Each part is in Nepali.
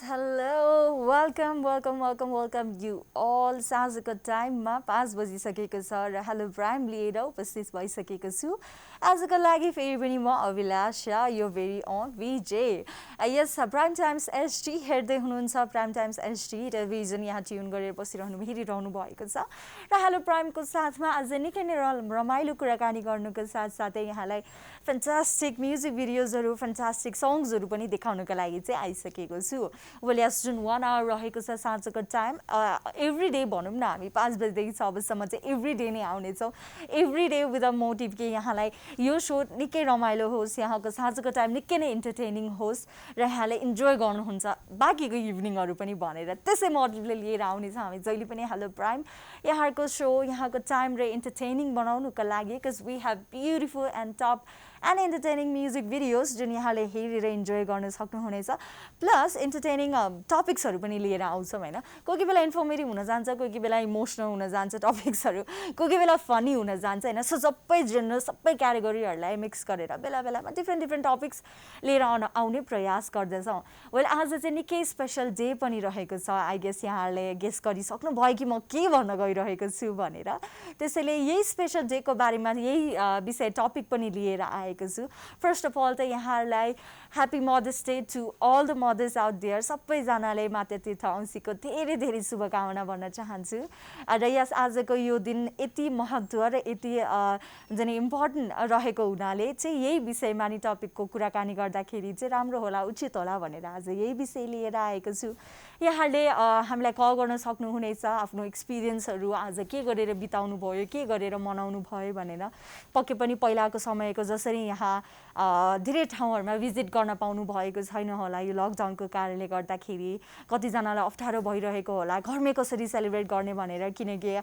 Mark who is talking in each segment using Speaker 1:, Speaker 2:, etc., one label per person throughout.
Speaker 1: hello. Welcome you all. साँझको टाइममा 5 बजिसकेको छ र हेलो प्राइम लिएर उपस्थित भइसकेको छु। आजको लागि फेरि पनि म अभिलाषा यो भेरी अन भिजे। यस प्राइम टाइम्स एसडी हेर्दै हुनुहुन्छ। प्राइम टाइम्स एसडी टेलिभिजन यहाँ ट्युन गरेर हेरिरहनु भएको छ र हेलो प्राइमको साथमा आज निकै नै रमाइलो कुराकानी गर्नुको साथसाथै यहाँलाई फ्यान्टास्टिक म्युजिक भिडियोजहरू फ्यान्टास्टिक सङ्ग्सहरू पनि देखाउनुको लागि चाहिँ आइसकेको छु। वेल यस जुन 1 आवर रहेको छ साँझको टाइम एभ्री डे भनौँ न हामी 5 बजेदेखि 6 बजीसम्म चाहिँ एभ्री डे नै आउनेछौँ। Every day with a motive कि यहाँलाई यो सो निकै रमाइलो होस्, यहाँको साँझको टाइम निकै नै इन्टरटेनिङ होस् र यहाँले इन्जोय गर्नुहुन्छ बाँकीको इभिनिङहरू पनि भनेर त्यसै मोटिभले लिएर आउनेछ हामी जहिले पनि हेलो प्राइम यहाँको सो यहाँको टाइम र इन्टरटेनिङ बनाउनुको लागि because we have beautiful and top and entertaining music videos जुन यहाँले हेरेर इन्जोय गर्न सक्नुहुनेछ। प्लस इन्टरटेनिङ टपिक्सहरू पनि लिएर आउँछौँ होइन। कोही बेला इन्फर्मेटिभ हुन जान्छ, कोही बेला इमोसनल हुन जान्छ टपिक्सहरू, कोही बेला फनी हुन जान्छ होइन। सो सबै जेनरल सबै क्याटेगोरीहरूलाई मिक्स गरेर बेला बेलामा डिफ्रेन्ट टपिक्स लिएर आउने प्रयास गर्दछौँ। वेल आज चाहिँ निकै स्पेसल डे पनि रहेको छ। आई गेस यहाँहरूले गेस गरिसक्नु भयो कि म के भन्न गइरहेको छु भनेर। त्यसैले यही स्पेसल डेको बारेमा यही विषय टपिक पनि लिएर आएको छु। फर्स्ट अफ अल त यहाँहरूलाई happy mother's day to all the mothers out there. सबैजनाले माता तीर्थ औँसीको धेरै धेरै शुभकामना भन्न चाहन्छु। र यस आजको यो दिन यति महत्त्व र यति जुन इम्पोर्टेन्ट रहेको हुनाले चाहिँ यही विषयमा नि टपिकको कुराकानी गर्दाखेरि चाहिँ राम्रो होला उचित होला भनेर आज यही विषय लिएर आएको छु। यहाँहरूले हामीलाई कल गर्न सक्नुहुनेछ आफ्नो एक्सपिरियन्सहरू आज के गरेर बिताउनु भयो, के गरेर मनाउनु भयो भनेर। पक्कै पनि पहिलाको समयको जसरी यहाँ धेरै ठाउँहरूमा भिजिट गर्न पाउनु भएको छैन होला यो लकडाउनको कारणले गर्दाखेरि। कतिजनालाई अप्ठ्यारो भइरहेको होला घरमै कसरी सेलिब्रेट गर्ने भनेर, किनकि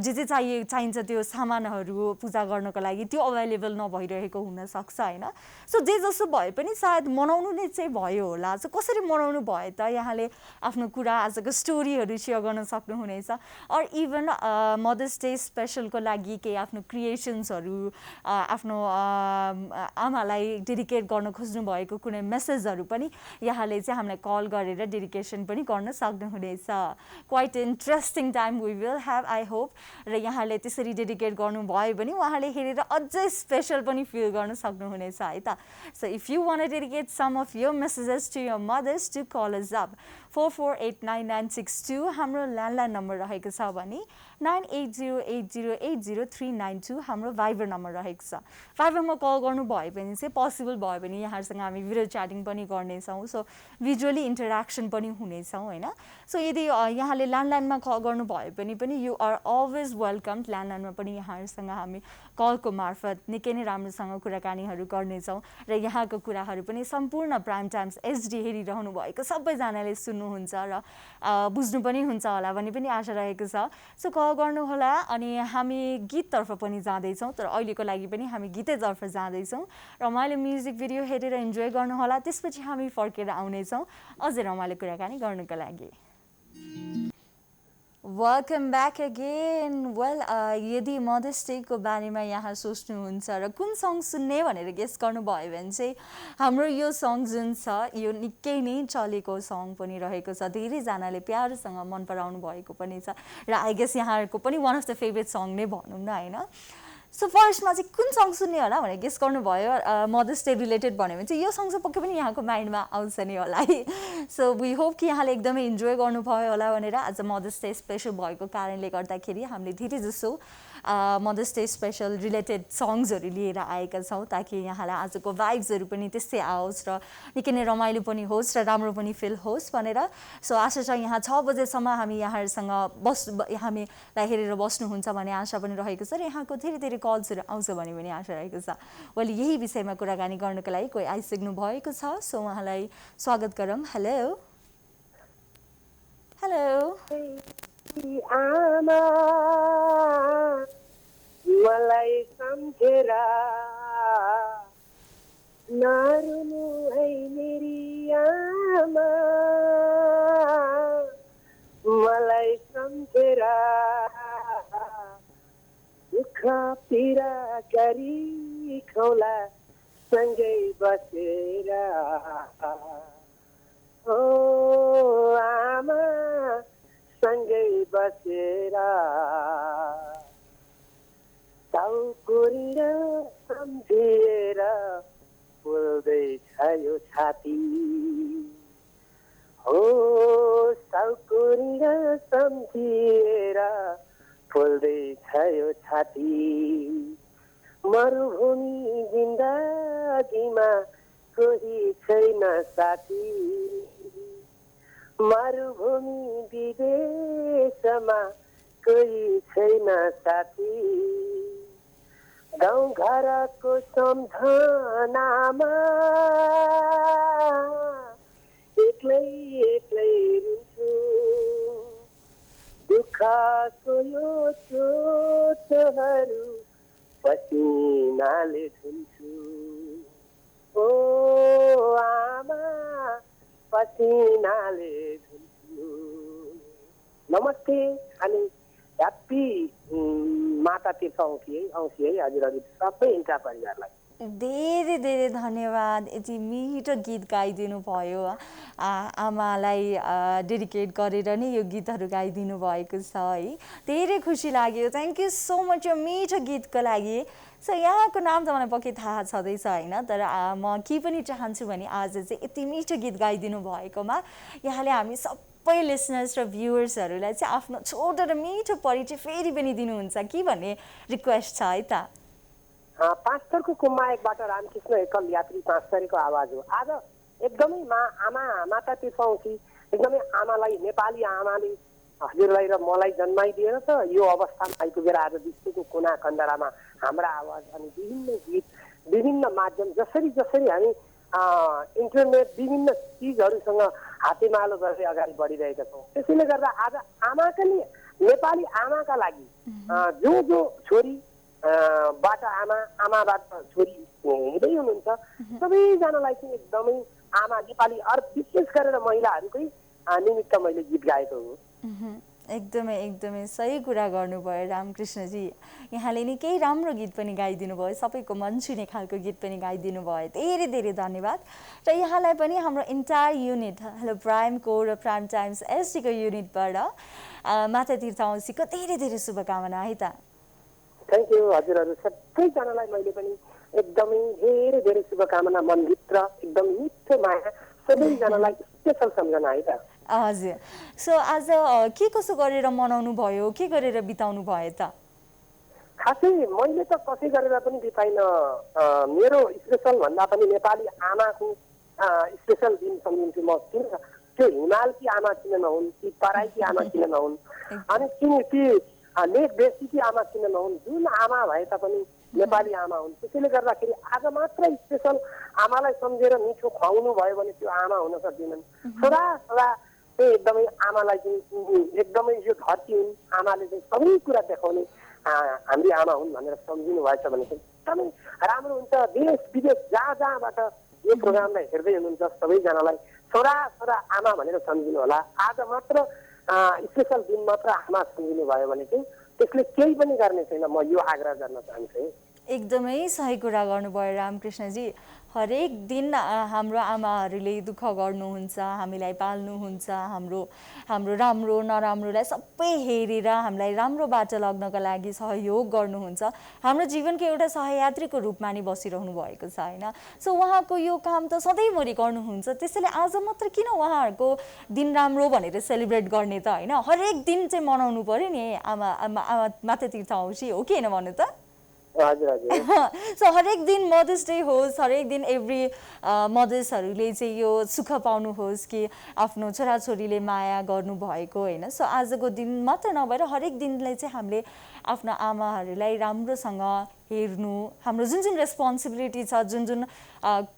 Speaker 1: जे चाहिन्छ त्यो सामानहरू पूजा गर्नको लागि त्यो अभाइलेबल नभइरहेको हुनसक्छ होइन। सो जे जसो भए पनि सायद मनाउनु नै चाहिँ भयो होला। सो कसरी मनाउनु भयो त यहाँले आफ्नो कुरा आजको स्टोरीहरू सेयर गर्न सक्नुहुनेछ। अर इभन मदर्स डे स्पेसलको लागि केही आफ्नो क्रिएसन्सहरू आफ्नो आमालाई डेडिकेट गर्न खोज्नु भएको कुनै मेसेजहरू पनि यहाँले चाहिँ हामीलाई कल गरेर डेडिकेसन पनि गर्न सक्नुहुनेछ। Quite interesting time we will have I hope. र यहाँले त्यसरी डेडिकेट गर्नुभयो भने उहाँले हेरेर अझै स्पेसल पनि फिल गर्न सक्नुहुनेछ है त। So if you want dedicate some of your messages to your mothers to call us up 448996 हाम्रो ल्यान्डलाइन नम्बर रहेको छ भने 9808080392 हाम्रो भाइबर नम्बर रहेको छ। भाइबरमा कल गर्नुभयो भने चाहिँ पोसिबल भयो भने यहाँहरूसँग हामी भिडियो च्याटिङ पनि गर्नेछौँ। सो भिजुअली इन्टरेक्सन पनि हुनेछौँ होइन। सो यदि यहाँले ल्यान्डलाइनमा कल गर्नुभयो पनि यु आर अलवेज वेलकम। ल्यान्डलाइनमा पनि यहाँहरूसँग हामी कलको मार्फत निकै नै राम्रोसँग कुराकानीहरू गर्नेछौँ र यहाँको कुराहरू पनि सम्पूर्ण प्राइम टाइम्स एसडी हेरिरहनु भएको सबैजनाले सुन्नुहुन्छ र बुझ्नु पनि हुन्छ होला भन्ने पनि आशा रहेको छ। सो कल गर्नुहोला अनि हामी गीततर्फ पनि जाँदैछौँ, तर अहिलेको लागि पनि हामी गीतैतर्फ जाँदैछौँ। रमाइलो म्युजिक भिडियो हेरेर इन्जोय गर्नुहोला, त्यसपछि हामी फर्केर आउनेछौँ अझै रमाइलो कुराकानी गर्नुको लागि। Welcome back again. वेल यदि मदर्स डेको बारेमा यहाँ सोच्नुहुन्छ र कुन सङ्ग सुन्ने भनेर गेस गर्नुभयो भने चाहिँ हाम्रो यो सङ्ग जुन छ यो निकै नै चलेको सङ्ग पनि रहेको छ। धेरैजनाले प्यारोसँग मन पराउनु भएको पनि छ र आई गेस यहाँहरूको पनि वान अफ द फेभरेट सङ्ग नै भनौँ न होइन। सो फर्स्टमा चाहिँ कुन सङ्ग सुन्ने होला भनेर गेस गर्नुभयो मदर्स डे रिलेटेड भन्यो भने चाहिँ यो सङ्ग चाहिँ पक्कै पनि यहाँको माइन्डमा आउँछ नि होला है। सो वी होप कि यहाँले एकदमै इन्जोय गर्नुभयो होला भनेर। आज मदर्स डे स्पेसल भएको कारणले गर्दाखेरि हामीले धेरै जसो मदर्स डे स्पेसल रिलेटेड सङ्ग्सहरू लिएर आएका छौँ ताकि यहाँलाई आजको भाइब्सहरू पनि त्यस्तै आओस् र निकै नै रमाइलो पनि होस् र राम्रो पनि फिल होस् भनेर। सो आशा छ यहाँ 6 बजेसम्म हामी यहाँहरूसँग हामीलाई हेरेर बस्नुहुन्छ भन्ने आशा पनि रहेको छ र यहाँको धेरै धेरै कल्सहरू आउँछ भन्ने पनि आशा रहेको छ। मैले यही विषयमा कुराकानी गर्नको लागि कोही आइसक्नु भएको छ। सो उहाँलाई स्वागत गरौँ। हेलो हेलो
Speaker 2: आमा मलाई सम्झेर नरुनु है मेरी आमा मलाई सम्झेर दुःख पीडा गरी खौला सँगै बसेर ओ आमा सँगै बसेर टाउकोरी र सम्झिएर बोल्दैछ यो छाती हो टाउकोरी र सम्झिएर बोल्दैछ यो छाती मरुभूमि जिन्दगीमा कोही छैन साथी मरुभूमि विदेशमा कोही छैन साथी गाउँ घरको सम्झनामा एक्लै एक्लै रुन्छु दुःखको यो चोटहरू पसिनाले धुन्छु ओ आमा पसिनाले धुन्छु नमस्ते अनि ह्याप्पी माता तीर्थ औँसी है हजुरहरू सबै इन्ट्रा परिवारलाई
Speaker 1: धेरै धेरै धन्यवाद यति मिठो गीत गाइदिनु भयो आमालाई डेडिकेट गरेर नै यो गीतहरू गाइदिनु भएको छ है धेरै खुसी लाग्यो थ्याङ्क यू सो मच यो मिठो गीतको लागि सो यहाँको नाम त मलाई पक्कै थाहा छँदैछ होइन तर म के पनि चाहन्छु भने आज चाहिँ यति मिठो गीत गाइदिनु भएकोमा यहाँले हामी सबै लिसनर्स र भ्युवर्सहरूलाई चाहिँ आफ्नो छोटो र मिठो परिचय फेरि पनि दिनुहुन्छ कि भन्ने रिक्वेस्ट छ है त
Speaker 2: पाँचथरको कुमायकबाट रामकृष्ण एकल यात्री पाँचथरीको आवाज हो आज एकदमै माता तीर्थ औँसी एकदमै आमालाई नेपाली आमाले हजुरलाई र मलाई जन्माइदिएर त यो अवस्थामा आइपुगेर आज विश्वको कुना कन्दरामा हाम्रा आवाज अनि विभिन्न गीत विभिन्न माध्यम जसरी हामी इन्टरनेट विभिन्न चिजहरूसँग हातेमालो गर्दै अगाडि बढिरहेका छौँ त्यसैले गर्दा आज आमाका नेपाली आमाका लागि जो छोरी बाट आमाबाट छोरी हुँदै हुनुहुन्छ सबैजनालाई चाहिँ एकदमै आमा नेपाली विशेष गरेर महिलाहरूकै निमित्त मैले गीत गाएको हो
Speaker 1: एकदमै एकदमै सही कुरा गर्नुभयो रामकृष्णजी यहाँले नि केही राम्रो गीत पनि गाइदिनु भयो सबैको मन छुने खालको गीत पनि गाइदिनु भयो धेरै धेरै धन्यवाद र यहाँलाई पनि हाम्रो इन्टायर युनिट हेलो प्राइमको र प्राइम टाइम्स एसडीको युनिटबाट माता तीर्थ औँसीको धेरै धेरै शुभकामना है त
Speaker 2: थ्याङ्क यू हजुरहरू सबैजनालाई मैले पनि एकदमै धेरै धेरै शुभकामना मनभित्र एकदम मिठो माया सबैजनालाई स्पेसल सम्झना है त
Speaker 1: हजुर सो आज के कसो गरेर मनाउनु भयो के गरेर बिताउनु भयो त
Speaker 2: खासै मैले त कसै गरेर पनि बिताइन मेरो स्पेसल भन्दा पनि नेपाली आमाको स्पेसल दिन सम्झिन्छु म किन त्यो हिमालकी आमा किन नहुन् कि तराईकी आमा किन नहुन् अनि ती लेक बेसीकी आमा किन नहुन् जुन आमा भए तापनि नेपाली आमा हुन् त्यसैले गर्दाखेरि आज मात्र स्पेसल आमालाई सम्झेर मिठो खुवाउनु भयो भने त्यो आमा हुन सक्दैनन् सदा चाहिँ एकदमै आमालाई चाहिँ एकदमै यो धरती हुन् आमाले चाहिँ सबै कुरा देखाउने हाम्री आमा हुन् भनेर सम्झिनु भएछ भने चाहिँ एकदमै राम्रो हुन्छ देश विदेश जहाँबाट यो प्रोग्रामलाई हेर्दै हुनुहुन्छ सबैजनालाई छोरा आमा भनेर सम्झिनु होला आज मात्र स्पेसल दिन मात्र आमा सम्झिनु भयो भने चाहिँ त्यसले केही पनि गर्ने छैन म यो आग्रह गर्न चाहन्छु
Speaker 1: एकदमै सही कुरा गर्नुभयो रामकृष्णजी हरेक दिन हाम्रो आमाहरूले दुःख गर्नुहुन्छ हामीलाई पाल्नुहुन्छ हाम्रो राम्रो नराम्रोलाई सबै हेरेर हामीलाई राम्रो बाटो लाग्नको लागि सहयोग गर्नुहुन्छ हाम्रो जीवनको एउटा सहयात्रीको रूपमा नि बसिरहनु भएको छ होइन सो उहाँको यो काम त सधैँभरि गर्नुहुन्छ त्यसैले आज मात्र किन उहाँहरूको दिन राम्रो भनेर सेलिब्रेट गर्ने त होइन हरेक दिन चाहिँ मनाउनु पर्यो नि आमा माता तीर्थ औँसी हो कि होइन भन्नु त
Speaker 2: सो
Speaker 1: हरेक दिन मदर्स डे होस् हरेक दिन एभ्री मदर्सहरूले चाहिँ यो सुख पाउनुहोस् कि आफ्नो छोराछोरीले माया गर्नुभएको होइन सो आजको दिन मात्र नभएर हरेक दिनलाई चाहिँ हामीले आफ्नो आमाहरूलाई राम्रोसँग हेर्नु हाम्रो जुन रेस्पोन्सिबिलिटी छ जुन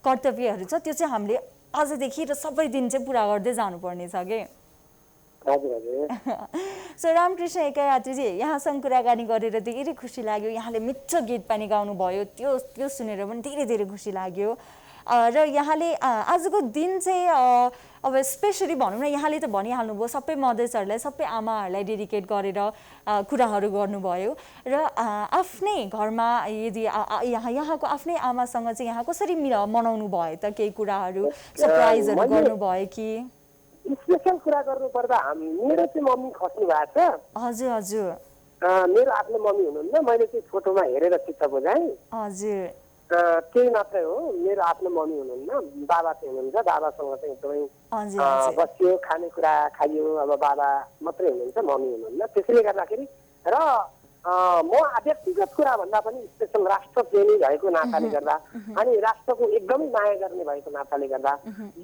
Speaker 1: कर्तव्यहरू छ त्यो चाहिँ हामीले आजदेखि र सबै दिन चाहिँ पुरा गर्दै जानुपर्ने छ कि सो रामकृष्ण एकायात्रीजी यहाँसँग कुराकानी गरेर धेरै खुसी लाग्यो यहाँले मिठो गीत पनि गाउनुभयो त्यो सुनेर पनि धेरै धेरै खुसी लाग्यो र यहाँले आजको दिन चाहिँ अब स्पेसली भनौँ न यहाँले त भनिहाल्नुभयो सबै मदर्सहरूलाई सबै आमाहरूलाई डेडिकेट गरेर कुराहरू गर्नुभयो र आफ्नै घरमा यदि यहाँको आफ्नै आमासँग चाहिँ यहाँ कसरी मनाउनु भयो त केही कुराहरू सरप्राइजहरू गर्नुभयो कि
Speaker 2: स्पेसल कुरा गर्नुपर्दा मेरो चाहिँ मम्मी खस्नु भएको छ।
Speaker 1: हजुर हजुर
Speaker 2: मेरो आफ्नो मम्मी हुनुहुन्न, मैले चाहिँ फोटोमा हेरेर चित्त बुझाएँ।
Speaker 1: हजुर
Speaker 2: त्यही मात्रै हो, मेरो आफ्नो मम्मी हुनुहुन्न, बाबा चाहिँ हुनुहुन्छ। बाबासँग चाहिँ एकदमै
Speaker 1: हजुर हजुर
Speaker 2: बसियो, खानेकुरा खाइयो। अब बाबा मात्रै हुनुहुन्छ, मम्मी हुनुहुन्न। त्यसैले गर्दाखेरि र म व्यक्तिगत कुरा भन्दा पनि स्पेसल राष्ट्र प्रेमी भएको नाताले गर्दा अनि राष्ट्रको एकदमै माया गर्ने भएको नाताले गर्दा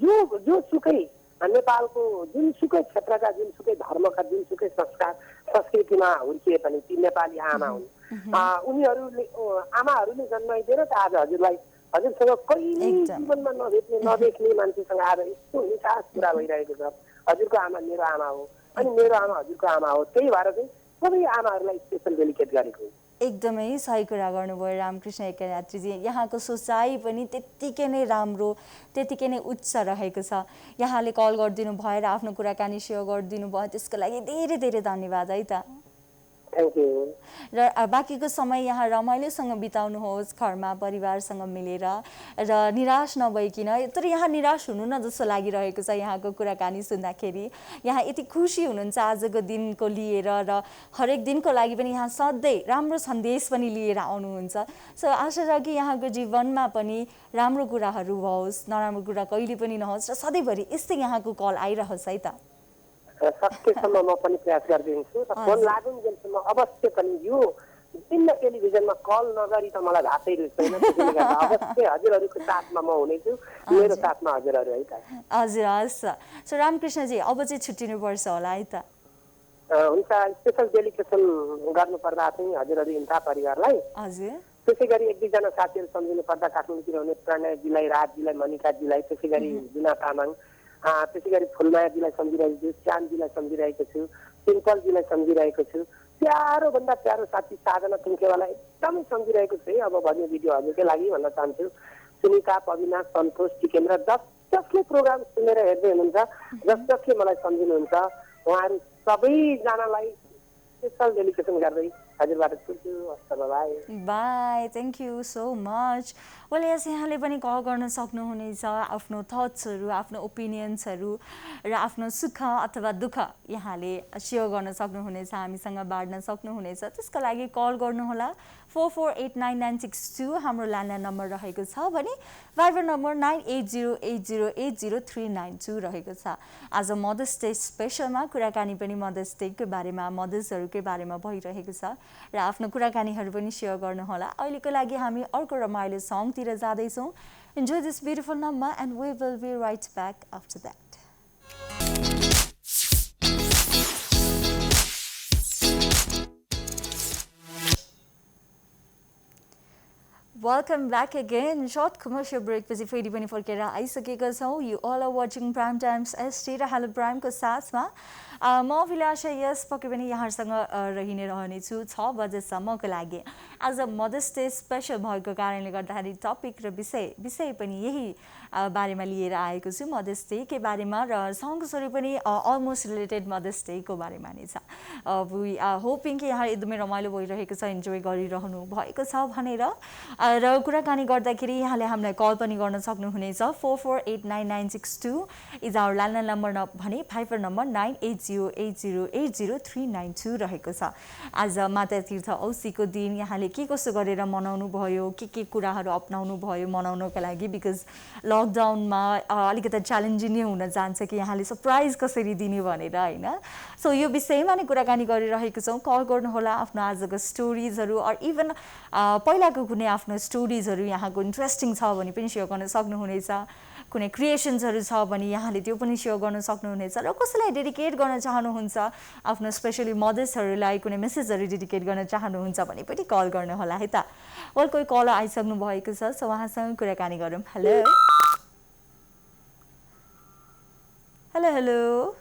Speaker 2: यो जोसुकै नेपालको जुनसुकै क्षेत्रका, जुनसुकै धर्मका, जुनसुकै संस्कृतिमा हुर्किए पनि ती नेपाली आमा हुन्। उनीहरूले आमाहरूले जन्माइदिएर त आज हजुरसँग कहिले जीवनमा नदेख्ने मान्छेसँग आज यस्तो निखास कुरा भइरहेको छ। हजुरको आमा मेरो आमा हो अनि मेरो आमा हजुरको आमा हो। त्यही भएर चाहिँ सबै आमाहरूलाई स्पेसल डेलिकेट गरेको।
Speaker 1: एकदमै सही कुरा गर्नुभयो रामकृष्ण एकायात्रीजी। यहाँको सोचाइ पनि त्यत्तिकै नै राम्रो, त्यत्तिकै नै उच्च रहेको छ। यहाँले कल गरिदिनु भयो र आफ्नो कुराकानी सेयर गरिदिनु भयो, त्यसको लागि धेरै धेरै धन्यवाद है त।
Speaker 2: Thank you.
Speaker 1: र बाँकीको समय यहाँ रमाइलोसँग बिताउनुहोस् घरमा परिवारसँग मिलेर र निराश नभइकन। तर यहाँ निराश हुनु न जस्तो लागिरहेको छ यहाँको कुराकानी सुन्दाखेरि। यहाँ यति खुसी हुनुहुन्छ आजको दिनको लिएर र हरेक दिनको लागि पनि यहाँ सधैँ राम्रो सन्देश पनि लिएर आउनुहुन्छ। सो आशा छ कि यहाँको जीवनमा पनि राम्रो कुराहरू होस्, नराम्रो कुरा कहिले पनि नहोस् र सधैँभरि यस्तै यहाँको कल आइरहोस् है त।
Speaker 2: सकेसम्म म पनि प्रयास गरिदिन्छु र फोन लागुन्जेलसम्म अवश्य पनि यो विभिन्न टेलिभिजनमा कल नगरी त मलाई भातै रुच्दैन। त्यसैले गर्दा अवश्य हजुरहरूको साथमा म हुनेछु, मेरो साथमा हजुरहरू है त।
Speaker 1: हजुर हस्। सो रामकृष्णजी अब चाहिँ छुट्टिनुपर्छ होला है त।
Speaker 2: हुन्छ। स्पेसल डेलिकेसन गर्नुपर्दा चाहिँ हजुरहरू इन्टा परिवारलाई,
Speaker 1: हजुर
Speaker 2: त्यसै गरी एक दुईजना साथीहरू सम्झिनु पर्दा काठमाडौँतिर हुने प्रणयजीलाई, राजजीलाई, मनिकाजीलाई, त्यसै गरी जुना तामाङ, त्यसै गरी फुलमायाजीलाई सम्झिरहेको छु, श्यामजीलाई सम्झिरहेको छु, सिम्पलजीलाई सम्झिरहेको छु, प्यारो भन्दा प्यारो साथी साधना तुङ्केवाला एकदमै सम्झिरहेको छु है। अब भन्ने भिडियो हजुरकै लागि भन्न चाहन्छु। सुनिता, पविना, सन्तोष, टिकेन्द्र, जसले प्रोग्राम सुनेर हेर्दै हुनुहुन्छ, जसले मलाई सम्झिनुहुन्छ, उहाँहरू सबैजनालाई स्पेसल डेलिकेसन गर्दै हजुरबाट छुट्छु। हस् त, bye
Speaker 1: bye. Thank you so much. Well यस यहाँले पनि कल गर्न सक्नुहुनेछ, आफ्नो थट्सहरू, आफ्नो ओपिनियन्सहरू र आफ्नो सुख अथवा दुःख यहाँले सेयर गर्न सक्नुहुनेछ, हामीसँग बाँड्न सक्नुहुनेछ। त्यसको लागि कल गर्नुहोला 448996 हाम्रो ल्यान्डलाइन नम्बर रहेको छ भने भाइबर नम्बर 9808080392 रहेको छ। आज मदर्स डे स्पेसलमा कुराकानी पनि मदर्स डेको बारेमा, मदर्सहरूकै बारेमा भइरहेको छ र आफ्नो कुराकानीहरू पनि सेयर गर्नुहोला। अहिलेको लागि हामी अर्को रमाइलो सङतिर जाँदैछौँ। Enjoy this beautiful number and we will be right back after that. Welcome back again. Short commercial break पछि फेरि पनि फर्केर आइसकेका छौँ। You all are watching Prime Times ST र हेलो प्राइमको साथमा म अभिलाषा यस पक्कै पनि यहाँसँग रहि नै रहनेछु 6 बजेसम्मको लागि। आज मदर्स डे स्पेसल भएको कारणले गर्दाखेरि टपिक र विषय पनि यही बारेमा लिएर आएको छु, मदर्स डे के बारेमा र सङ्ग्सहरू पनि अलमोस्ट रिलेटेड मदर्स डेको बारेमा नै छ। वी आर होपिङ कि यहाँ एकदमै रमाइलो भइरहेको छ, इन्जोय गरिरहनु भएको छ भनेर र कुराकानी गर्दाखेरि यहाँले हामीलाई कल पनि गर्न सक्नुहुनेछ। 448996 इज आवर ल्यान्डलाइन नम्बर भने भाइबर नम्बर 9808080392 रहेको छ। आज माता तीर्थ औँसीको दिन यहाँले के कसो गरेर मनाउनु भयो, के कुराहरू अप्नाउनु भयो मनाउनको लागि, बिकज लकडाउनमा अलिकति च्यालेन्जिङ नै हुन जान्छ कि यहाँले सरप्राइज कसरी दिने भनेर होइन। सो यो विषयमा नै कुराकानी गरिरहेको छौँ। कल गर्नुहोला, आफ्नो आजको स्टोरिजहरू अर इभन पहिलाको कुनै आफ्नो स्टोरिजहरू यहाँको इन्ट्रेस्टिङ छ भने पनि सेयर गर्न सक्नुहुनेछ। कुनै क्रिएसन्सहरू छ भने यहाँले त्यो पनि सेयर गर्न सक्नुहुनेछ र कसैलाई डेडिकेट गर्न चाहनुहुन्छ, आफ्नो स्पेसली मदर्सहरूलाई कुनै मेसेजहरू डेडिकेट गर्न चाहनुहुन्छ भने पनि कल गर्नुहोला है त। वेल कोही कल आइसक्नु भएको छ, सो उहाँसँग कुराकानी गरौँ। हेलो हेलो हेलो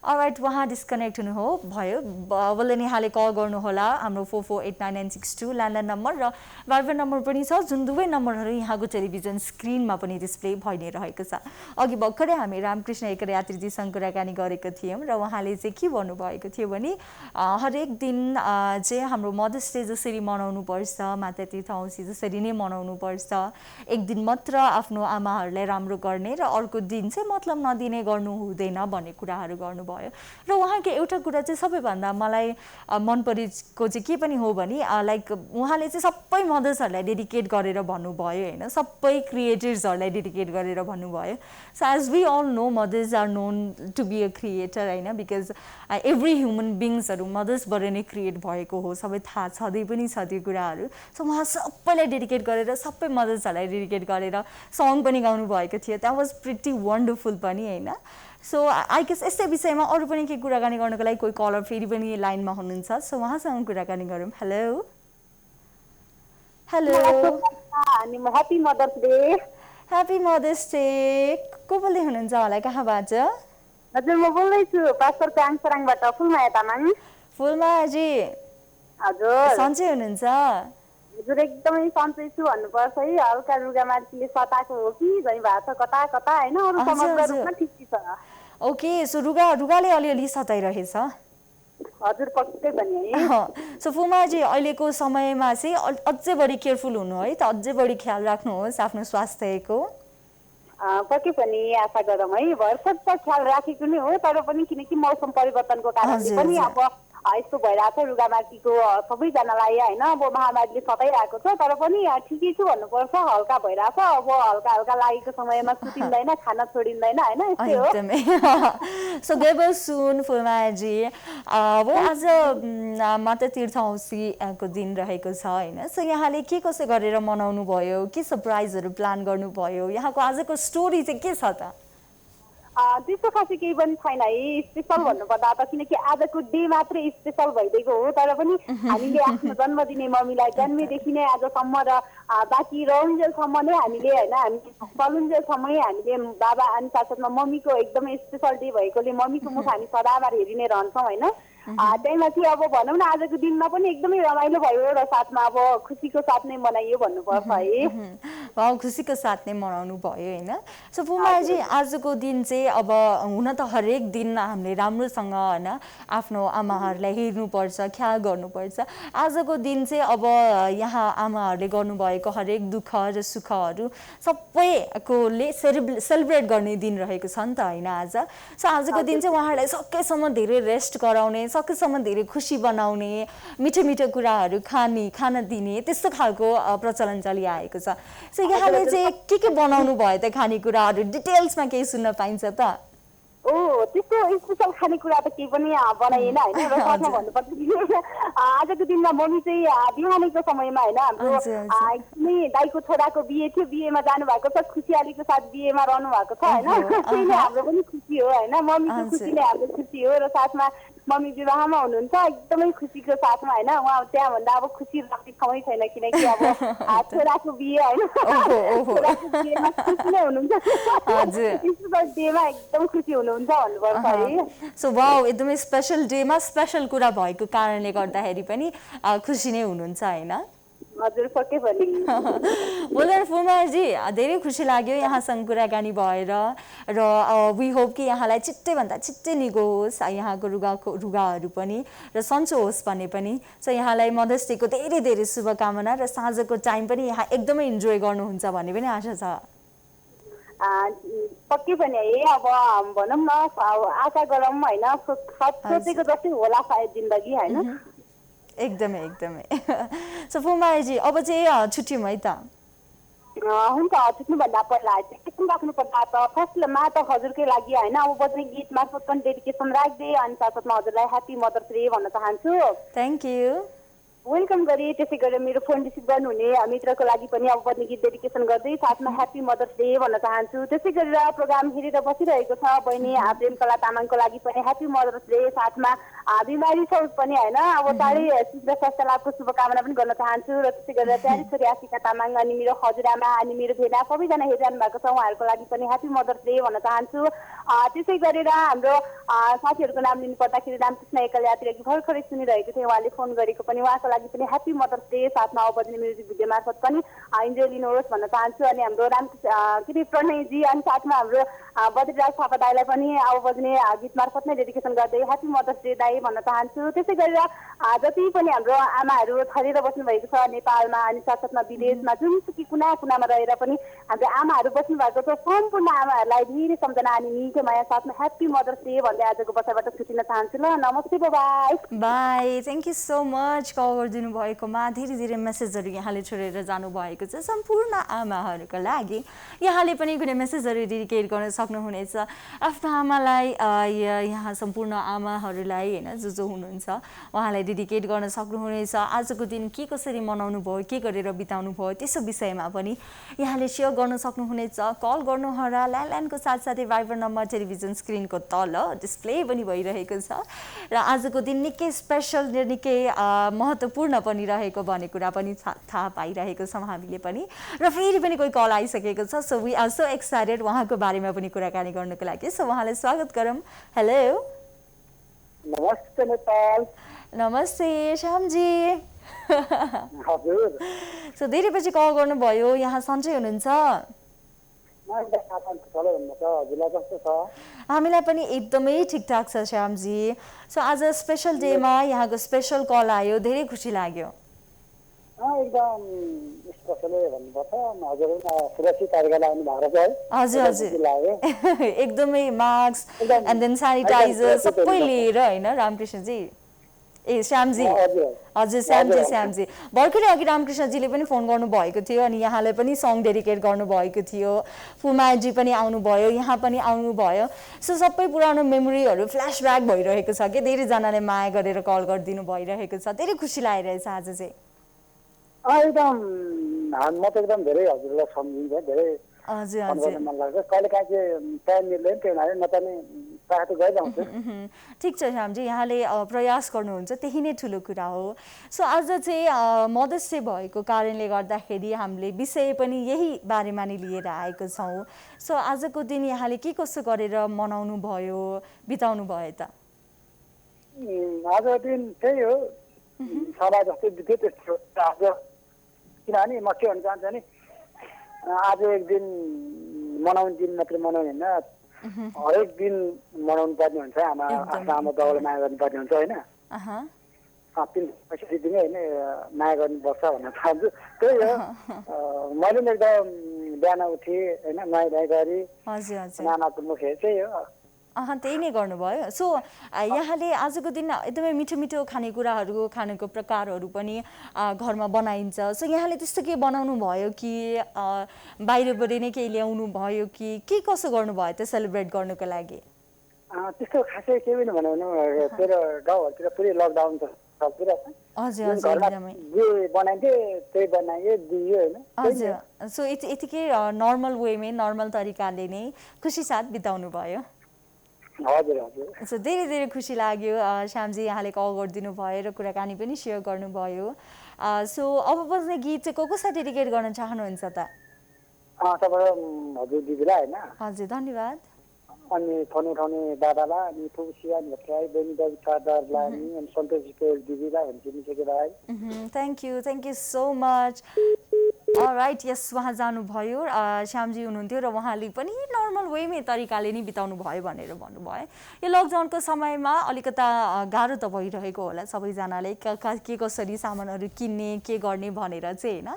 Speaker 1: अलराइट उहाँ डिस्कनेक्ट हुनु हो भयो बल्ल नै यहाँले कल गर्नुहोला हाम्रो 448996 ल्यान्डलाइन नम्बर र भाइबर नम्बर पनि छ जुन दुवै नम्बरहरू यहाँको टेलिभिजन स्क्रिनमा पनि डिस्प्ले भइ नै रहेको छ अघि भर्खरै हामी रामकृष्ण एकर यात्रीजीसँग कुराकानी गरेको थियौँ र उहाँले चाहिँ के भन्नुभएको थियो भने हरेक दिन चाहिँ हाम्रो मदर्स डे जसरी मनाउनु पर्छ माता तीर्थ औँसी जसरी नै मनाउनु पर्छ एक दिन मात्र आफ्नो आमाहरूलाई राम्रो गर्ने र अर्को दिन चाहिँ मतलब नदिने गर्नु हुँदैन भन्ने कुराहरू गर्नुभयो र उहाँको एउटा कुरा चाहिँ सबैभन्दा मलाई मन परेको चाहिँ के पनि हो भने लाइक उहाँले चाहिँ सबै मदर्सहरूलाई डेडिकेट गरेर भन्नुभयो होइन सबै क्रिएटर्सहरूलाई डेडिकेट गरेर भन्नुभयो so as we all know mothers are known to be a creator होइन बिकज एभ्री ह्युमन बिङ्सहरू मदर्सबाट नै क्रिएट भएको हो सबै थाहा छँदै पनि छ त्यो कुराहरू सो उहाँ सबैलाई डेडिकेट गरेर सबै मदर्सहरूलाई डेडिकेट गरेर सङ पनि गाउनु भएको थियो द्याट वाज प्रिटी वन्डरफुल पनि होइन सो आई गेस यस्तै विषयमा अरू पनि के कुराकानी गर्नको लागि कोही कलर फेरि पनि लाइनमा हुनुहुन्छ सो उहाँसँग कुराकानी गरौँ hello hello
Speaker 3: happy mother's day
Speaker 1: happy mother's day को बोल्दै हुनुहुन्छ होला कहाँबाट
Speaker 3: हजुर म बोल्दैछु पास्टर काङसराङबाट फुलमाया तामाङ
Speaker 1: फुलमायाजी
Speaker 3: हजुर
Speaker 1: सन्चै हुनुहुन्छ
Speaker 3: हजुर एकदमै सन्चै छु भन्नुपर्छ है हल्का रुगामार्कीले सताएको हो कि झै भएको छ कता कता होइन अरू समग्र रूपमा ठिक छ
Speaker 1: ओके सो रुगाले अलिअलि सताइरहेछ
Speaker 3: हजुर पक्कै पनि है
Speaker 1: सो फुमाजी अहिलेको समयमा चाहिँ अझै बढी केयरफुल हुनु है त अझै बढी ख्याल राख्नुहोस् आफ्नो स्वास्थ्यको
Speaker 3: पक्कै पनि आशा गरौँ है भर्खर त ख्याल राखेको नै हो तर पनि किनकि मौसम परिवर्तनको कारणले पनि अब यस्तो भइरहेको छ रुगामार्कीको सबैजनालाई होइन अब महामारीले सताइरहेको छ तर पनि ठिकै छु भन्नुपर्छ हल्का भइरहेको छ अब हल्का हल्का लागेको समयमा सुतिँदैन खाना छोडिँदैन होइन यस्तै हो
Speaker 1: एकदमै सो गेबर सुन फुलमायाजी अब आज माता तीर्थ औँसीको दिन रहेको छ होइन सो यहाँले के कसो गरेर मनाउनु भयो के सरप्राइजहरू प्लान गर्नुभयो यहाँको आजको स्टोरी चाहिँ के छ त
Speaker 3: त्यस्तो खासै केही पनि छैन है स्पेसल भन्नुपर्दा त किनकि आजको डे मात्रै स्पेसल भइदिएको हो तर पनि हामीले आफ्नो जन्म दिने मम्मीलाई जन्मेदेखि नै आजसम्म र बाँकी रहन्जेलसम्म नै हामी चलुन्जेलसम्मै हामीले बाबा अनि साथसाथमा मम्मीको एकदमै स्पेसल डे भएकोले मम्मीको मुख हामी सदाबार हेरि नै रहन्छौँ होइन त्यही माथि अब भनौँ न आजको दिनमा पनि एकदमै रमाइलो भयो र साथमा अब खुसीको साथ नै मनाइयो भन्नुपर्छ है
Speaker 1: खुसीको साथ नै मनाउनु भयो होइन सो फुमाजी आजको दिन चाहिँ अब हुन त हरेक दिन हामीले राम्रोसँग होइन आफ्नो आमाहरूलाई हेर्नुपर्छ ख्याल गर्नुपर्छ आजको दिन चाहिँ अब यहाँ आमाहरूले गर्नुभएको हरेक दुःख र सुखहरू सबैकोले सेलिब्रेट गर्ने दिन रहेको छ नि त होइन आज सो आजको दिन चाहिँ उहाँहरूलाई सकेसम्म धेरै रेस्ट गराउने सकेसम्म धेरै खुसी बनाउने मिठो मिठो कुराहरू खान दिने त्यस्तो खालको प्रचलन चलिआएको छ सो यहाँले चाहिँ के बनाउनु भयो त खानेकुराहरू डिटेल्समा केही सुन्न पाइन्छ त
Speaker 3: त्यस्तो स्पेसल खानेकुरा त केही पनि बनाइएन होइन र साथमा भन्नुपर्छ आजको दिनमा मम्मी चाहिँ बिहानीको समयमा होइन हाम्रो एकदमै दाइको छोराको बिहे थियो बिहेमा जानुभएको छ खुसियालीको साथ बिहेमा रहनु भएको छ होइन त्यही नै हाम्रो पनि खुसी हो होइन मम्मीको खुसी नै हाम्रो खुसी हो र साथमा मम्मी विवाहमा हुनुहुन्छ एकदमै खुसीको साथमा होइन उहाँ त्यहाँभन्दा अब खुसी राख्ने ठाउँै छैन किनकि अब छोराको बिहे होइन छोराको बिहेमा खुसी नै हुनुहुन्छ डेमा एकदम खुसी हुनुहुन्छ भन्नुपर्छ है
Speaker 1: सो वाउ एकदमै स्पेसल डेमा स्पेसल कुरा भएको कारणले गर्दाखेरि पनि खुसी नै हुनुहुन्छ होइन
Speaker 3: हजुर पक्कै पनि
Speaker 1: बोलेर फुलमायाजी धेरै खुसी लाग्यो यहाँसँग कुराकानी भएर र वी होप कि यहाँलाई छिट्टैभन्दा छिट्टै निको होस् यहाँको रुगाहरू पनि र सन्चो होस् भन्ने पनि सो यहाँलाई मदर्स डेको धेरै धेरै शुभकामना र साँझको टाइम पनि यहाँ एकदमै इन्जोय गर्नुहुन्छ भन्ने पनि आशा छ
Speaker 3: पक्कै पनि है अब भनौँ न आशा गरौँ होइन सोचेको जस्तै होला सायद जिन्दगी होइन
Speaker 1: एकदमै सो फुमायाजी अब चाहिँ छुट्यौँ है त
Speaker 3: हुन्छ छुट्नुभन्दा पहिला चाहिँ राख्नुपर्दा त फर्स्टमा त हजुरकै लागि होइन अब बज्ने गीत मार्फत पनि डेडिकेसन राख्दै अनि साथसाथमा हजुरलाई ह्याप्पी मदर्स डे भन्न चाहन्छु
Speaker 1: थ्याङ्क यू
Speaker 3: वेलकम गरी त्यसै गरेर मेरो फोन रिसिभ गर्नुहुने मित्रको लागि पनि अब पनि गीत डेडिकेसन गर्दै साथमा ह्याप्पी मदर्स डे भन्न चाहन्छु। त्यसै गरेर प्रोग्राम हेरेर बसिरहेको छ बहिनी प्रेमकला तामाङको लागि पनि ह्याप्पी मदर्स डे। साथमा बिमारी छ पनि होइन, अब चाँडै शीघ्र स्वास्थ्य लाभको शुभकामना पनि गर्न चाहन्छु। र त्यसै गरेर प्यारी छोरी आशिका तामाङ अनि मेरो हजुरआमा अनि मेरो भेना सबैजना हेरिरहनु भएको छ, उहाँहरूको लागि पनि ह्याप्पी मदर्स डे भन्न चाहन्छु। त्यसै गरेर हाम्रो साथीहरूको नाम लिनु पर्दाखेरि रामकृष्ण एकल यात्री भर्खरै सुनिरहेको थिएँ, उहाँले फोन गरेको पनि, उहाँको लागि पनि ह्याप्पी मदर्स डे। साथमा अवधिनी म्युजिक भिडियो मार्फत पनि इन्जोय लिनुहोस् भन्न चाहन्छु। अनि हाम्रो रामकृष्ण प्रणयजी अनि साथमा हाम्रो बद्रीराज थापा दाईलाई पनि अवधिनी गीत मार्फत नै डेडिकेसन गर्दै ह्याप्पी मदर्स डे दाई भन्न चाहन्छु। त्यसै गरेर जति पनि हाम्रो आमाहरू छरेर बस्नु भएको छ नेपालमा अनि साथसाथमा विदेशमा जुनसुकै कुना कुनामा रहेर पनि हाम्रो आमाहरू बस्नु भएको छ, सम्पूर्ण आमाहरूलाई धेरै सम्झना अनि मिठो माया साथमा ह्याप्पी मदर्स डे भन्दै आजको बसाइबाट छुटिन चाहन्छु। ल नमस्ते, bye
Speaker 1: bye. Thank you so much call गरिदिनु भएकोमा। धेरै धेरै मेसेजहरू यहाँले छोडेर जानुभएको छ सम्पूर्ण आमाहरूको लागि। यहाँले पनि कुनै मेसेजहरू डेडिकेट गर्न सक्नुहुनेछ आफ्नो आमालाई, यहाँ सम्पूर्ण आमाहरूलाई होइन जो हुनुहुन्छ उहाँलाई डेडिकेट गर्न सक्नुहुनेछ। आजको दिन के कसरी मनाउनु भयो, के गरेर बिताउनु भयो, त्यसो विषयमा पनि यहाँले सेयर गर्न सक्नुहुनेछ। कल गर्नुहोला, ल्यान्डलाइनको साथसाथै भाइबर नम्बर टेलिभिजन स्क्रिनको तल डिस्प्ले पनि भइरहेको छ। र आजको दिन निकै स्पेसल निकै महत्त्वपूर्ण पनि रहेको भन्ने कुरा पनि थाहा पाइरहेको छौँ हामीले पनि। र फेरि पनि कोही कल आइसकेको छ, so we are so excited उहाँको बारेमा पनि कुराकानी गर्नको लागि। सो उहाँलाई स्वागत गरौँ। हेलो,
Speaker 2: नमस्ते नेपाल।
Speaker 1: नमस्ते श्यामजी।
Speaker 2: हजुर,
Speaker 1: सो धेरै पछि कल गर्नुभयो, यहाँ सन्चै हुनुहुन्छ? हामीलाई पनि एकदमै ठिकठाक छ श्यामजी। सो आज स्पेसल डेमा यहाँको स्पेसल कल आयो, धेरै खुसी लाग्यो।
Speaker 2: एकदम स्पेसलै भन्नुपर्छ। हजुर सुरक्षित तरिकाले आउनु भएको छ है?
Speaker 1: हजुर हजुर, एकदमै मास्क एन्ड देन सेनिटाइजर सबै लिएर होइन रामकृष्णजी, ए श्यामजी, हजुर श्यामजी भर्खरै अघि रामकृष्णजीले पनि फोन गर्नुभएको थियो अनि यहाँलाई पनि सङ डेडिकेट गर्नुभएको थियो। फुमाजी पनि आउनुभयो, यहाँ पनि आउनुभयो। सो सबै पुरानो मेमोरीहरू फ्ल्यासब्याक भइरहेको छ कि धेरैजनाले माया गरेर कल गरिदिनु भइरहेको छ। धेरै खुसी लागिरहेछ आज चाहिँ।
Speaker 2: एकदम म त एकदम धेरै हजुरलाई सम्झिन्छ, धेरै
Speaker 1: हजुर हजुर
Speaker 2: मन लाग्छ। कहिले काहीँ टाइम मिल्दैन, त्यो हुनाले म त नि प्रायः त गइजाउँछु।
Speaker 1: ठिक छ श्यामजी, यहाँले प्रयास गर्नुहुन्छ त्यही नै ठुलो कुरा हो। सो आज चाहिँ मदर्स डे भएको कारणले गर्दाखेरि हामीले विषय पनि यही बारेमा नै लिएर आएको छौँ। सो आजको दिन यहाँले के कसो गरेर मनाउनु भयो, बिताउनु भयो त?
Speaker 2: आजको दिन त्यही हो, सभा जस्तै बित्यो। त्यस्तो आज किनभने म के भन्न चाहन्छु नि, आज एक दिन मनाउने दिन मात्रै मनाउने होइन, हरेक दिन मनाउनु पर्ने हुन्छ। आफ्नो आमा बाउलाई माया गर्नुपर्ने हुन्छ होइन, त्यसरी दिनै होइन माया गर्नुपर्छ भन्न चाहन्छु। त्यही हो, मैले पनि एकदम बिहान उठेँ होइन, नुहाइ गरी आमाको मुख हेरेँ, त्यही हो।
Speaker 1: त्यही नै गर्नुभयो। सो यहाँले आजको दिन एकदमै मिठो मिठो खानेकुराहरू खानेको प्रकारहरू पनि घरमा बनाइन्छ। सो यहाँले त्यस्तो के बनाउनु भयो कि बाहिरबाट नै केही ल्याउनु भयो कि के कसो गर्नुभयो त सेलिब्रेट गर्नुको लागि?
Speaker 2: त्यस्तो खासै केही पनि बनाउनु, मेरो गाउँहरूतिर पुरै लकडाउन छ चलिरहेको छ।
Speaker 1: हजुर हजुर,
Speaker 2: जे बनाइन्थ्यो त्यही बनाइयो दियो होइन।
Speaker 1: हजुर, सो यतिकै नर्मल वेमै नर्मल तरिकाले नै खुसी साथ बिताउनु भयो।
Speaker 2: हजुर हजुर,
Speaker 1: सो धेरै धेरै खुसी लाग्यो श्यामजी, यहाँले कल गरिदिनु भयो र कुराकानी पनि सेयर गर्नुभयो। सो अब बस्ने गीत चाहिँ कसलाई डेडिकेट गर्न चाहनुहुन्छ त?
Speaker 2: हजुर दिदीलाई होइन,
Speaker 1: हजुर धन्यवाद।
Speaker 2: अनि फोन उठाउने दादालाई, अनि फुसिया भट्टराई, बहिनी दाजुलाई, अनि सन्तोष दिदीलाई, भाइ।
Speaker 1: Thank you so much. Right, यस उहाँ जानुभयो, श्यामजी हुनुहुन्थ्यो र उहाँले पनि नर्मल वेमै तरिकाले नै बिताउनु भयो भनेर भन्नुभयो। यो लकडाउनको समयमा अलिकता गाह्रो त भइरहेको होला सबैजनाले, के कसरी सामानहरू किन्ने के गर्ने भनेर चाहिँ होइन,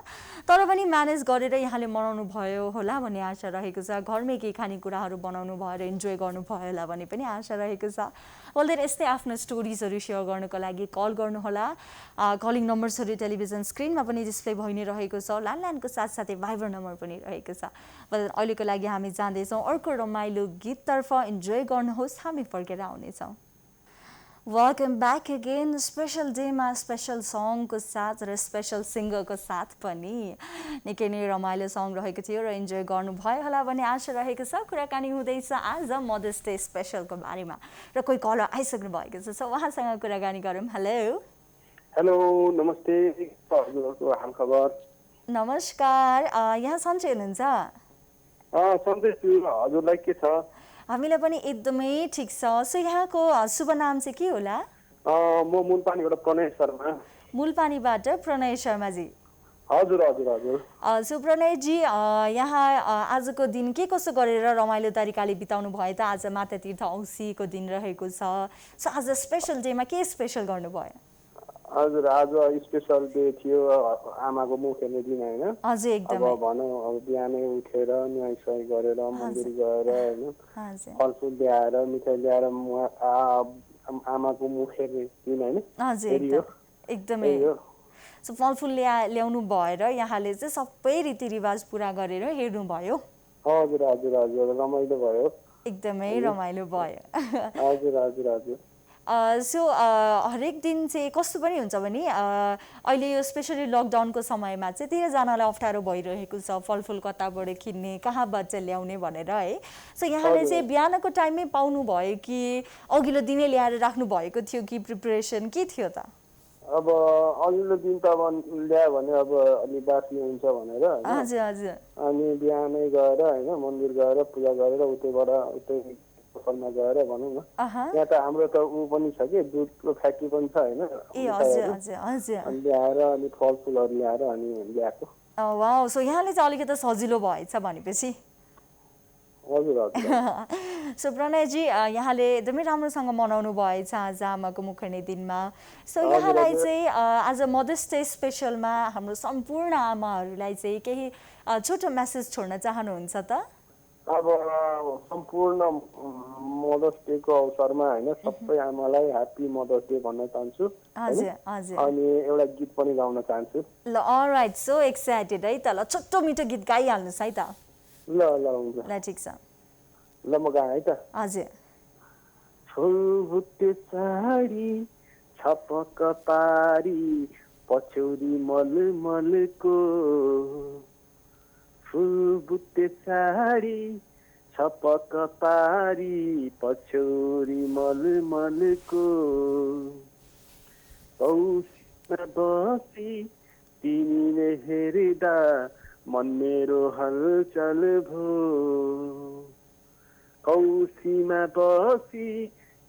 Speaker 1: तर पनि म्यानेज गरेर यहाँले मनाउनु भयो होला भन्ने आशा रहेको छ। घरमै केही खानेकुराहरू बनाउनु भयो र इन्जोय गर्नुभयो होला भन्ने पनि आशा रहेको छ। बोल्दै यस्तै आफ्नो स्टोरिजहरू सेयर गर्नको लागि कल गर्नुहोला। कलिङ नम्बर्सहरू टेलिभिजन स्क्रिनमा पनि डिस्प्ले भइ नै रहेको छ, ल्यान्डलाइनको साथसाथै भाइबर नम्बर पनि रहेको छ। अहिलेको लागि हामी जाँदैछौँ अर्को रमाइलो गीततर्फ, इन्जोय गर्नुहोस्, हामी फर्केर आउनेछौँ। वेलकम ब्याक अगेन स्पेसल डेमा स्पेसल सङको साथ र स्पेसल सिङ्गरको साथ पनि निकै नै रमाइलो सङ रहेको थियो र इन्जोय गर्नुभयो होला भन्ने आशा रहेको छ। कुराकानी हुँदैछ आज मदर्स डे स्पेसलको बारेमा र कोही कलर आइसक्नु भएको छ, उहाँसँग कुराकानी गरौँ। हेलो
Speaker 2: हेलो, नमस्ते, हजुरहरूको हालखबर?
Speaker 1: नमस्कार, यहाँ सन्चै हुनुहुन्छ?
Speaker 2: सन्चै छु, हजुरलाई के छ?
Speaker 1: हामीलाई पनि एकदमै ठिक छ। सो यहाँको शुभ नाम चाहिँ के होला?
Speaker 2: म मुलपानीबाट प्रणय शर्मा।
Speaker 1: मुलपानीबाट प्रणय शर्माजी।
Speaker 2: हजुर हजुर हजुर।
Speaker 1: सो प्रणयजी, यहाँ आजको दिन के कसो गरेर रमाइलो तरिकाले बिताउनु भयो त? आज माता तीर्थ औँसीको दिन रहेको छ। सो आज स्पेसल डेमा के स्पेसल गर्नुभयो?
Speaker 2: हजुर, आज स्पेसल डे थियो, आमाको मुख हेर्ने दिन होइन।
Speaker 1: हजुर एकदमै।
Speaker 2: अब भनौँ, अब बिहानै उठेर नुहाइ सुहाइ गरेर मन्दिर गएर होइन, फलफुल ल्याएर मिठाई ल्याएर आमाको मुख हेर्ने दिन होइन।
Speaker 1: हजुर एकदमै। सो फलफुल ल्याउनु भएर यहाँले चाहिँ सबै रीतिरिवाज पुरा गरेर हेर्नुभयो?
Speaker 2: हजुर हजुर हजुर, रमाइलो भयो,
Speaker 1: एकदमै रमाइलो भयो।
Speaker 2: हजुर हजुर हजुर।
Speaker 1: सो हरेक दिन चाहिँ कस्तो पनि हुन्छ भने अहिले यो स्पेसली लकडाउनको समयमा चाहिँ धेरैजनालाई अप्ठ्यारो भइरहेको छ, फलफुल कताबाट किन्ने, कहाँबाट ल्याउने भनेर है। सो यहाँले चाहिँ बिहानको टाइममै पाउनु भयो कि अघिल्लो दिनै ल्याएर राख्नु भएको थियो कि प्रिपरेसन के थियो त?
Speaker 2: अब अघिल्लो दिन त अब ल्यायो भने अब अलि बासी हुन्छ भनेर,
Speaker 1: हजुर हजुर,
Speaker 2: अनि बिहानै गएर होइन मन्दिर गएर पूजा गरेर उतै पसलमा गएर भनौँ न, यहाँ त हाम्रो त ऊ पनि छ कि दुधको फ्याक्ट्री पनि छ होइन, अनि ल्याएर अनि फलफुलहरू ल्याएर अनि ल्याएको।
Speaker 1: वाउ, सो यहाँले चाहिँ अलिकति सजिलो भएछ भनेपछि।
Speaker 2: हजुर हजुर।
Speaker 1: सो प्रणयजी, यहाँले एकदमै राम्रोसँग मनाउनु भएछ आज आमाको मुख हेर्ने दिनमा। सो यहाँलाई चाहिँ आज मदर्स डे स्पेसलमा हाम्रो सम्पूर्ण आमाहरूलाई चाहिँ केही छोटो मेसेज छोड्न चाहनुहुन्छ त?
Speaker 2: अब सम्पूर्ण मदर्स डेको अवसरमा होइन सबै आमालाई ह्याप्पी मदर्स डे भन्न चाहन्छु। अनि एउटा गीत पनि गाउन चाहन्छु।
Speaker 1: ल अलराइट, सो एक्साइटेड है त। ल छोटो मिठो गीत गाइहाल्नुहोस् है त।
Speaker 2: ल ल हुन्छ,
Speaker 1: ल ठिक छ।
Speaker 2: ल म गाएँ है त।
Speaker 1: हजुर।
Speaker 2: छोटे साडी छपक पारी पछौरी मलमलको, फुलबुट्टे साडी छपक पारी पछौरी मलमलको, औसीमा बसी तिमीले हेर्दा मन मेरो हलचल भो, औसीमा बसी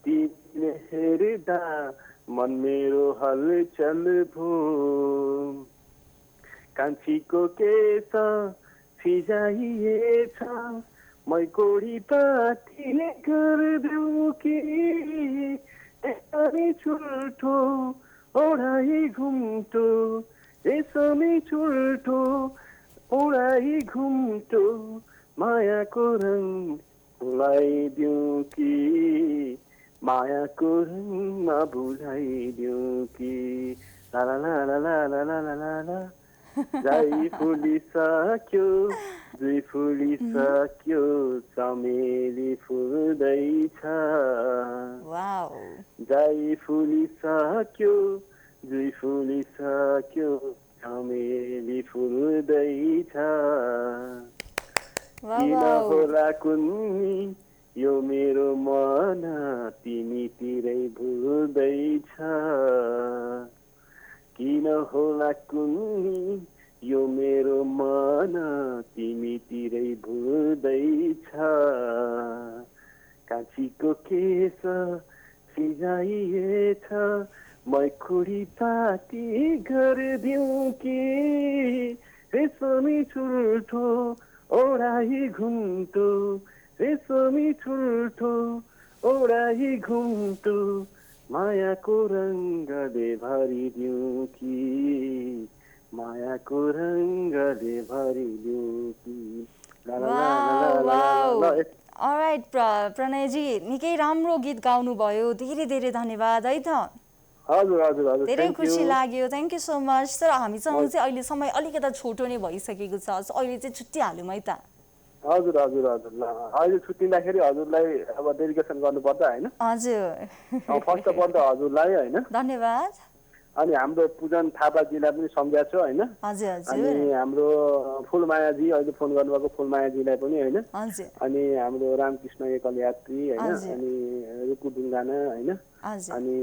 Speaker 2: तिमीले हेर्दा मन मेरो हलचल भो, कान्छीको केस फिजाइएछ मै कोडी पातीले गरिदेऊ कि, यसमै छुल्ठो ओढाइ घुम्टो, यसमै छुल्ठो ओढाइ घुम्टो, मायाको रङ भुलाइदिउँ कि, मायाको रङमा भुलाइदिउँ कि, ला ला ला ला ला ला ला ला ला, जाई फुलिसक्यो जुई फुलिसक्यो चमेली फुल्दैछ, जाई फुलिसक्यो जुई फुलिसक्यो चमेली फुल्दैछ, किन होला कुन्नी यो मेरो मन तिमीतिरै भुल्दैछ, किन होला कुन्नी यो मेरो मन तिमीतिरै भुल्दैछ, कान्छीको केस फिजाइएछ मै खुडी पाती गरिदिउँ कि, रेशमी छुल्ठो ओढाइ घुम्टो, रेशमी छुल्ठो ओढाइ घुम्टो, मायाको रङ्गले भरिदिउँ कि, मायाको रङ्गले भरिदिउँ कि।
Speaker 1: अलराइट प्रणयजी, निकै राम्रो गीत गाउनुभयो, धेरै धेरै धन्यवाद है त।
Speaker 2: हजुर हजुर हजुर,
Speaker 1: धेरै खुसी लाग्यो, थ्याङ्क यू सो मच। तर हामीसँग चाहिँ अहिले समय अलिकति छोटो नै भइसकेको छ, अहिले चाहिँ छुट्टिहालौँ है त।
Speaker 4: हजुर हजुर हजुर ल अहिले छुट्टिँदाखेरि हजुरलाई अब डेडिकेसन गर्नुपर्छ होइन
Speaker 1: हजुर
Speaker 4: फर्स्ट अफ अल त हजुरलाई होइन
Speaker 1: धन्यवाद
Speaker 4: अनि हाम्रो पूजन थापाजीलाई पनि सम्झाएको छु होइन
Speaker 1: हजुर
Speaker 4: अनि
Speaker 1: हजुर
Speaker 4: हाम्रो फुलमायाजी अहिले फोन गर्नुभएको फुलमायाजीलाई पनि होइन
Speaker 1: हजुर
Speaker 4: अनि हाम्रो रामकृष्ण एकल यात्री होइन
Speaker 1: हजुर।
Speaker 4: अनि रुकु ढुङ्गाना होइन
Speaker 1: हजुर
Speaker 4: अनि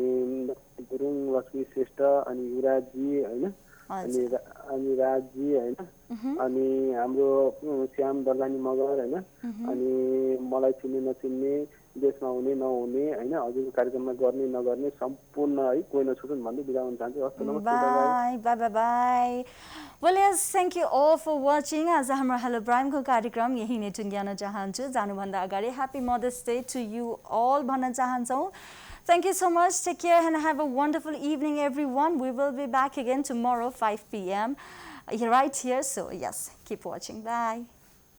Speaker 4: गुरुङ लक्ष्मी श्रेष्ठ अनि युवराजजी होइन अनि अनि राजजी होइन अनि हाम्रो श्याम दर्लानी मगर होइन अनि मलाई चिन्ने नचिन्ने देशमा हुने नहुने होइन हजुरको कार्यक्रममा गर्ने नगर्ने सम्पूर्ण है कोही नछुटुन् भन्दै बिदा हुन चाहन्छु हस् त नमस्ते
Speaker 1: bye bye bye bye well yes thank you all for watching आज हाम्रो हेलो ब्राइमको कार्यक्रम यही नै टुङ्ग्याउन चाहन्छु जानुभन्दा अगाडि happy mother's day to you all भन्न चाहन्छौँ Thank you so much. Take care and have a wonderful evening, everyone. We will be back again tomorrow, 5 p.m. right here. So, yes, keep watching. Bye.